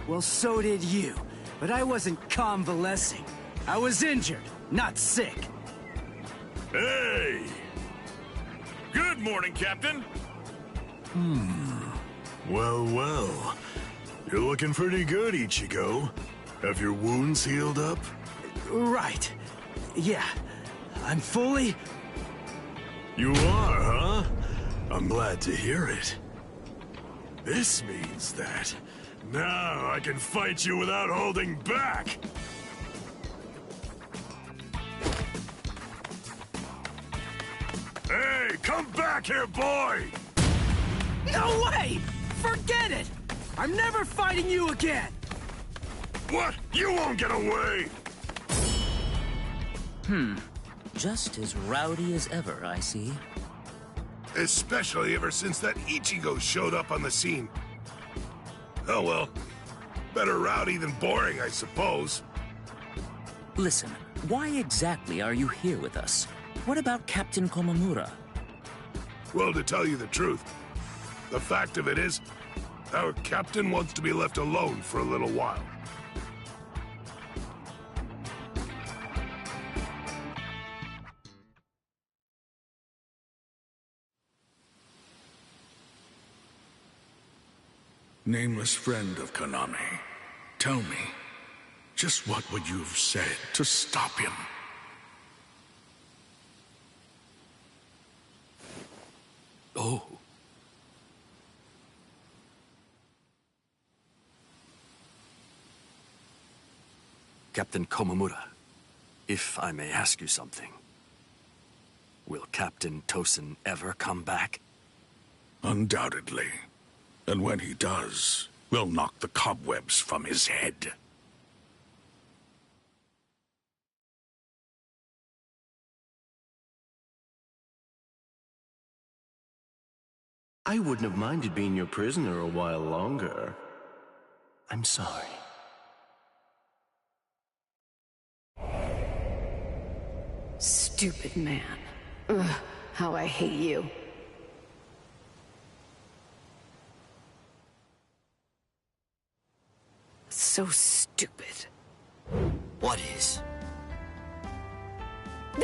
Well, so did you. But I wasn't convalescing. I was injured, not sick. Hey! Good morning, Captain. Well, well. You're looking pretty good, Ichigo. Have your wounds healed up? Right. Yeah. I'm fully... You are, huh? I'm glad to hear it. This means that now I can fight you without holding back. Hey, come back here, boy! No way! Forget it! I'm never fighting you again! What? You won't get away! Just as rowdy as ever, I see. Especially ever since that Ichigo showed up on the scene. Oh well. Better rowdy than boring, I suppose. Listen, why exactly are you here with us? What about Captain Komamura? Well, to tell you the truth, the fact of it is, our captain wants to be left alone for a little while. Nameless friend of Konami, tell me, just what would you have said to stop him? Oh. Captain Komamura, if I may ask you something. Will Captain Tosen ever come back? Undoubtedly. And when he does, we'll knock the cobwebs from his head. I wouldn't have minded being your prisoner a while longer. I'm sorry. Stupid man. Ugh, how I hate you. So stupid. What is?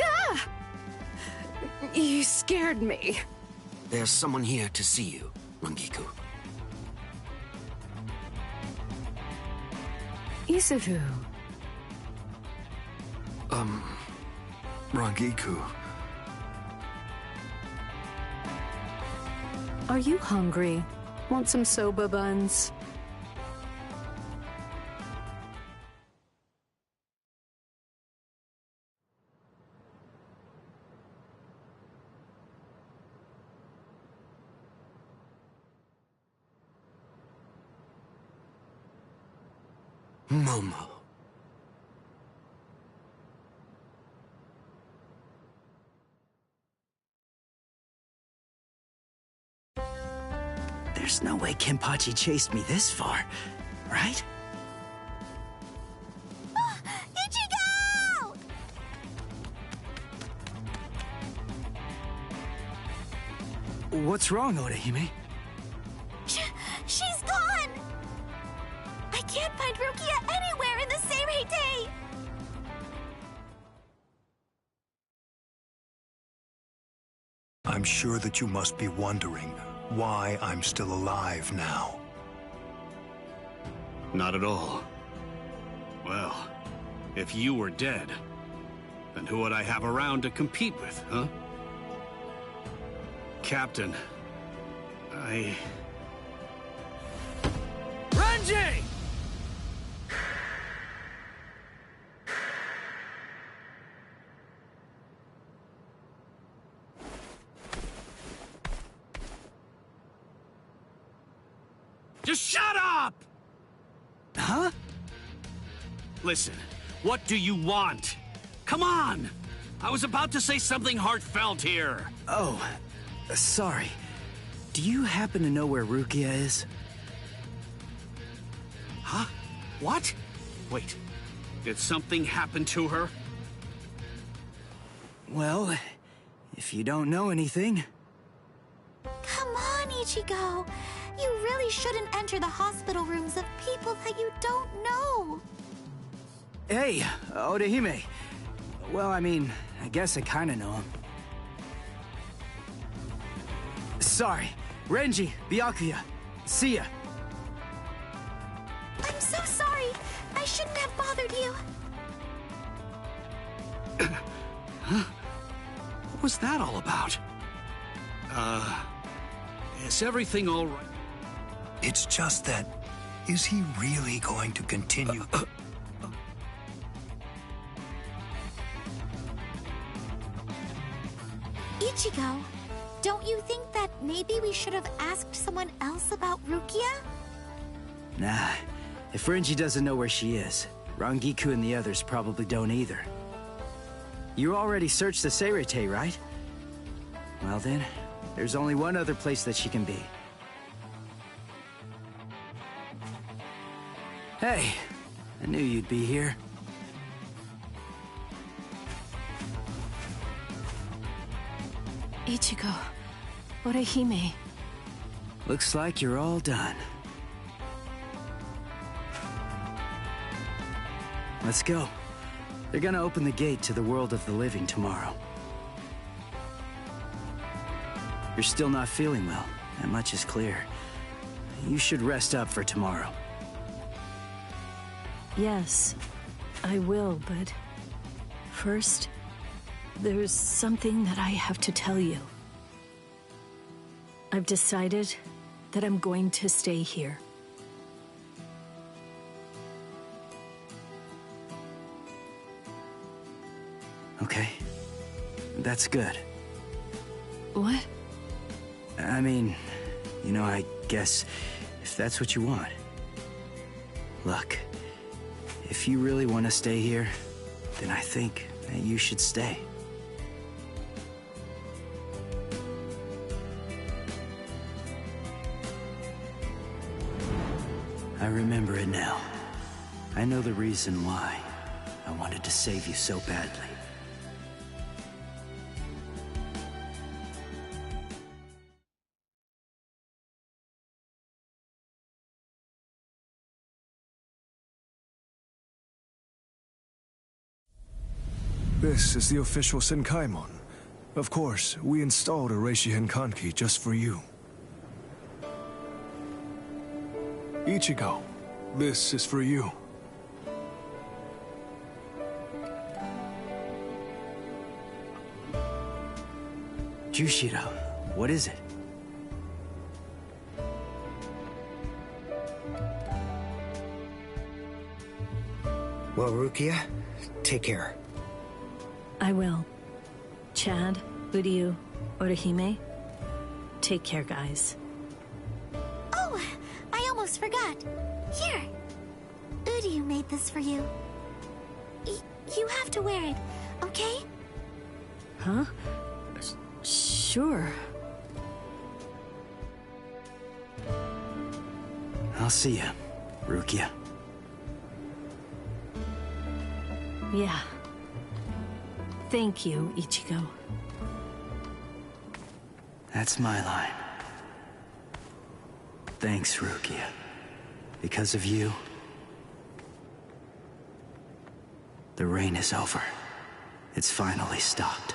Ah! You scared me. There's someone here to see you, Rangiku. Isuru. Rangiku. Are you hungry? Want some soba buns? Momo. There's no way Kenpachi chased me this far, right? Ichigo! What's wrong, Orihime? She's gone! I can't find Rukia anywhere in the Seirei. I'm sure that you must be wondering why I'm still alive now. Not at all. Well, if you were dead, then who would I have around to compete with, huh? Captain, Renji! Just shut up! Listen, what do you want? Come on! I was about to say something heartfelt here. Oh, sorry. Do you happen to know where Rukia is? Huh? What? Wait, did something happen to her? Well, if you don't know anything... Come on, Ichigo! You really shouldn't enter the hospital rooms of people that you don't know! Hey, Orihime. Well, I mean, I guess I kinda know him. Sorry. Renji, Byakuya. See ya. I'm so sorry! I shouldn't have bothered you! Huh? What was that all about? Is everything all right? It's just that, is he really going to continue? Ichigo, don't you think that maybe we should have asked someone else about Rukia? Nah, if Renji doesn't know where she is, Rangiku and the others probably don't either. You already searched the Seirete, right? Well then, there's only one other place that she can be. Hey, I knew you'd be here. Ichigo, Orihime. Looks like you're all done. Let's go. They're gonna open the gate to the world of the living tomorrow. You're still not feeling well. That much is clear. You should rest up for tomorrow. Yes, I will, but first, there's something that I have to tell you. I've decided that I'm going to stay here. Okay. That's good. What? I mean, you know, I guess if that's what you want. Look, if you really want to stay here, then I think that you should stay. I remember it now. I know the reason why I wanted to save you so badly. This is the official Senkaimon. Of course, we installed a Reishihen Kanki just for you. Ichigo, this is for you. Jushiro, what is it? Well, Rukia, take care. I will. Chad, Uryu, Orihime, take care, guys. Oh, I almost forgot. Here. Uryu made this for you. You have to wear it, okay? Huh? Sure. I'll see ya, Rukia. Yeah. Thank you, Ichigo. That's my line. Thanks, Rukia. Because of you, the rain is over. It's finally stopped.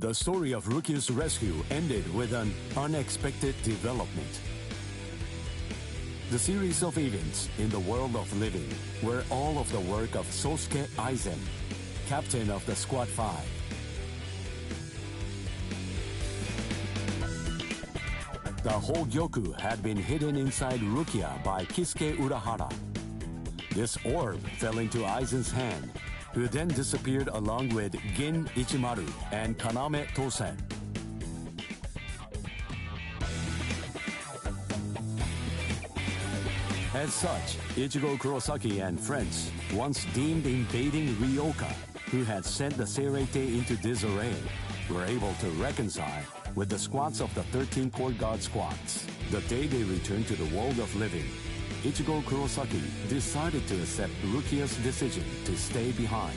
The story of Rukia's rescue ended with an unexpected development. The series of events in the world of living were all of the work of Sosuke Aizen, captain of the Squad 5. The Hogyoku had been hidden inside Rukia by Kisuke Urahara. This orb fell into Aizen's hand, who then disappeared along with Gin Ichimaru and Kaname Tosen. As such, Ichigo Kurosaki and friends, once deemed invading Ryoka, who had sent the Seirete into disarray, were able to reconcile with the squads of the 13 Court Guard squads. The day they returned to the world of living, Ichigo Kurosaki decided to accept Rukia's decision to stay behind.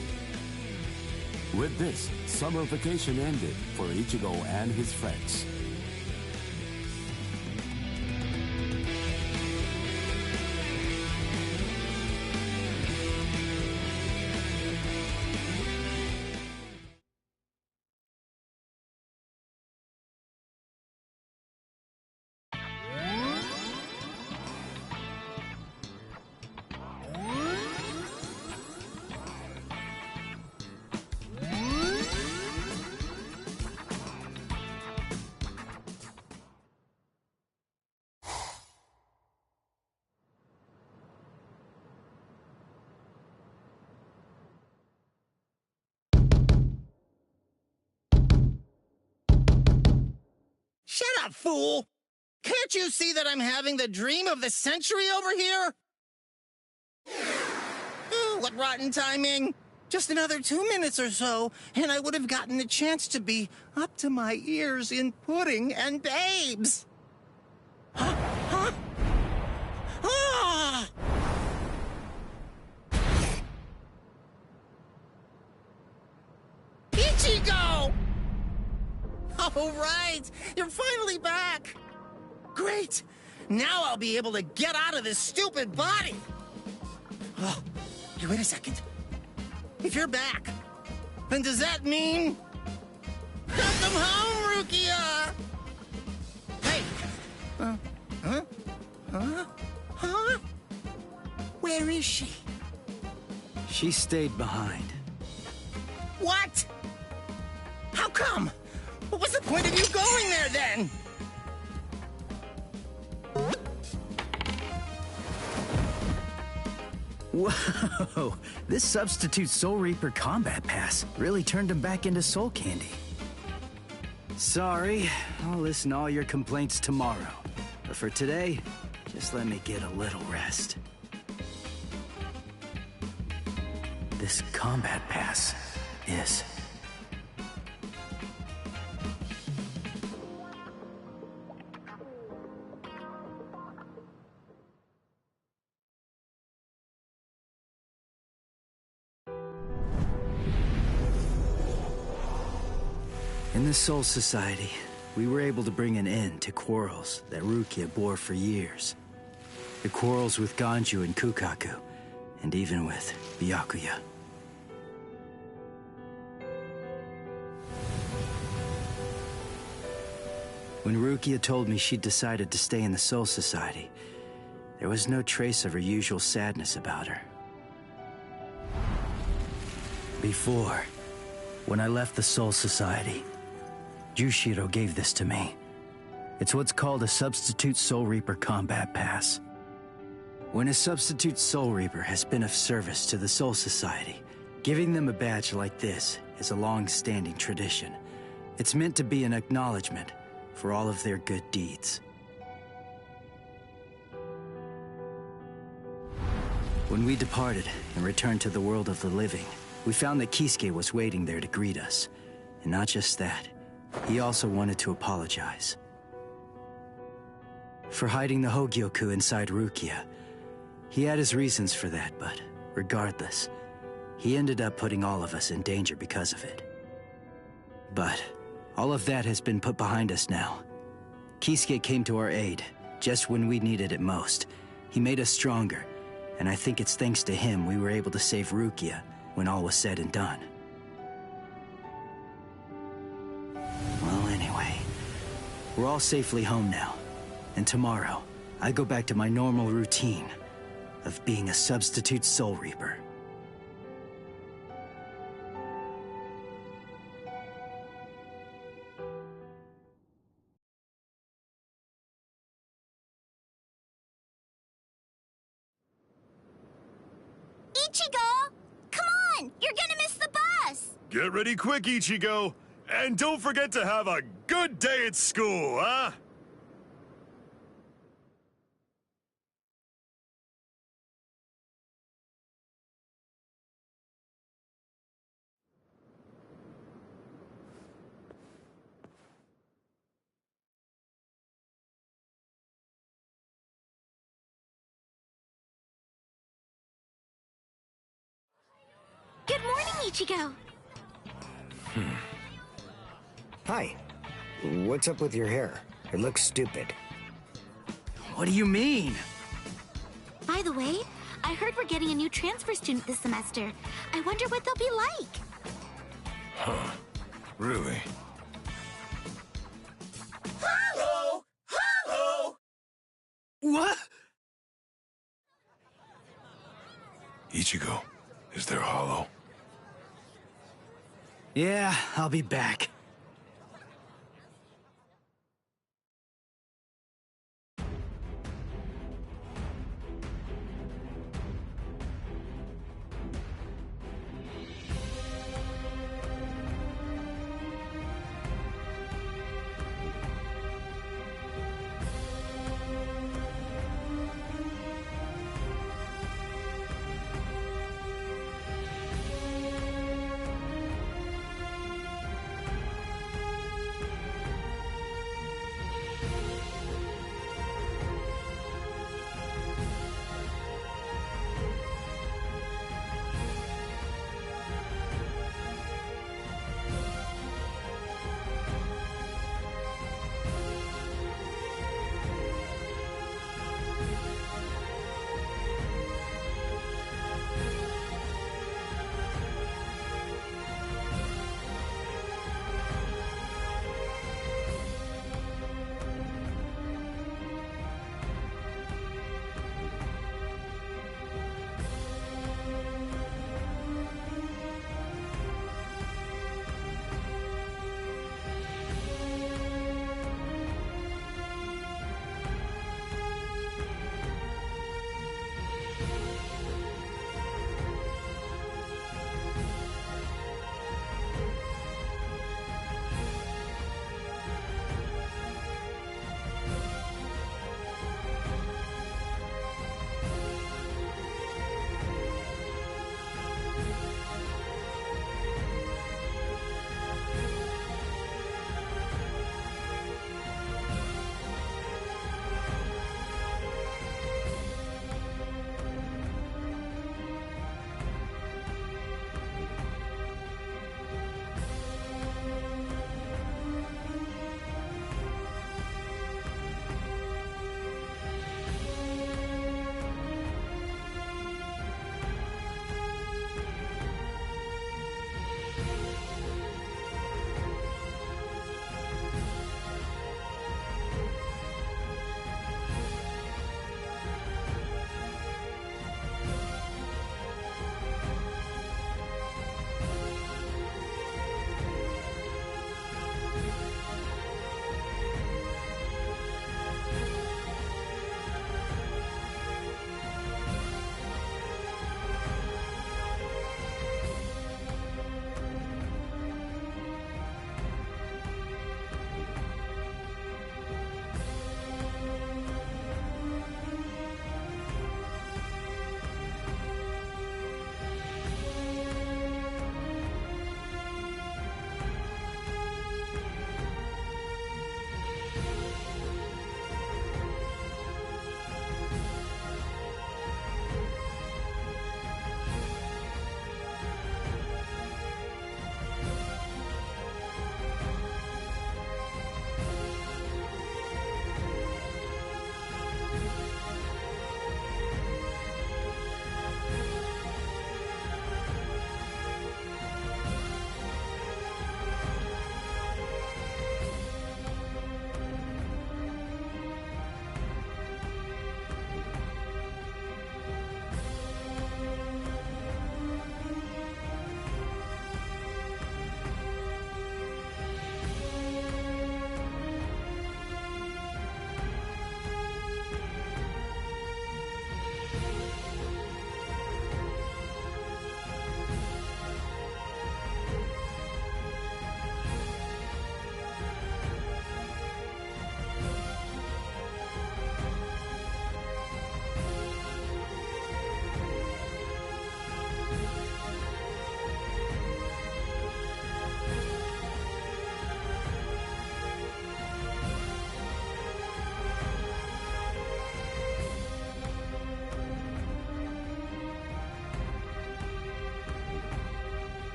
With this, summer vacation ended for Ichigo and his friends. Shut up, fool! Can't you see that I'm having the dream of the century over here? Ooh, what rotten timing! Just another 2 minutes or so, and I would have gotten the chance to be up to my ears in pudding and babes! Huh? Huh? Ah! Ichigo! All right, you're finally back. Great. Now I'll be able to get out of this stupid body. Oh, hey, wait a second. If you're back, then does that mean... Welcome home, Rukia! Hey! Huh? Where is she? She stayed behind. What? How come? What was the point of you going there, then? Whoa! This substitute Soul Reaper combat pass really turned him back into soul candy. Sorry, I'll listen to all your complaints tomorrow. But for today, just let me get a little rest. This combat pass is... In the Soul Society, we were able to bring an end to quarrels that Rukia bore for years. The quarrels with Ganju and Kukaku, and even with Byakuya. When Rukia told me she'd decided to stay in the Soul Society, there was no trace of her usual sadness about her. Before, when I left the Soul Society, Jushiro gave this to me. It's what's called a Substitute Soul Reaper Combat Pass. When a Substitute Soul Reaper has been of service to the Soul Society, giving them a badge like this is a long-standing tradition. It's meant to be an acknowledgement for all of their good deeds. When we departed and returned to the world of the living, we found that Kisuke was waiting there to greet us. And not just that, he also wanted to apologize. For hiding the Hogyoku inside Rukia. He had his reasons for that, but regardless, he ended up putting all of us in danger because of it. But all of that has been put behind us now. Kisuke came to our aid, just when we needed it most. He made us stronger, and I think it's thanks to him we were able to save Rukia when all was said and done. We're all safely home now. And tomorrow, I go back to my normal routine of being a substitute Soul Reaper. Ichigo! Come on! You're gonna miss the bus! Get ready quick, Ichigo! And don't forget to have a good day at school, huh? Good morning, Ichigo! Hi. What's up with your hair? It looks stupid. What do you mean? By the way, I heard we're getting a new transfer student this semester. I wonder what they'll be like. Huh. Really? Hello! Hello! What? Ichigo, is there Hollow? Yeah, I'll be back.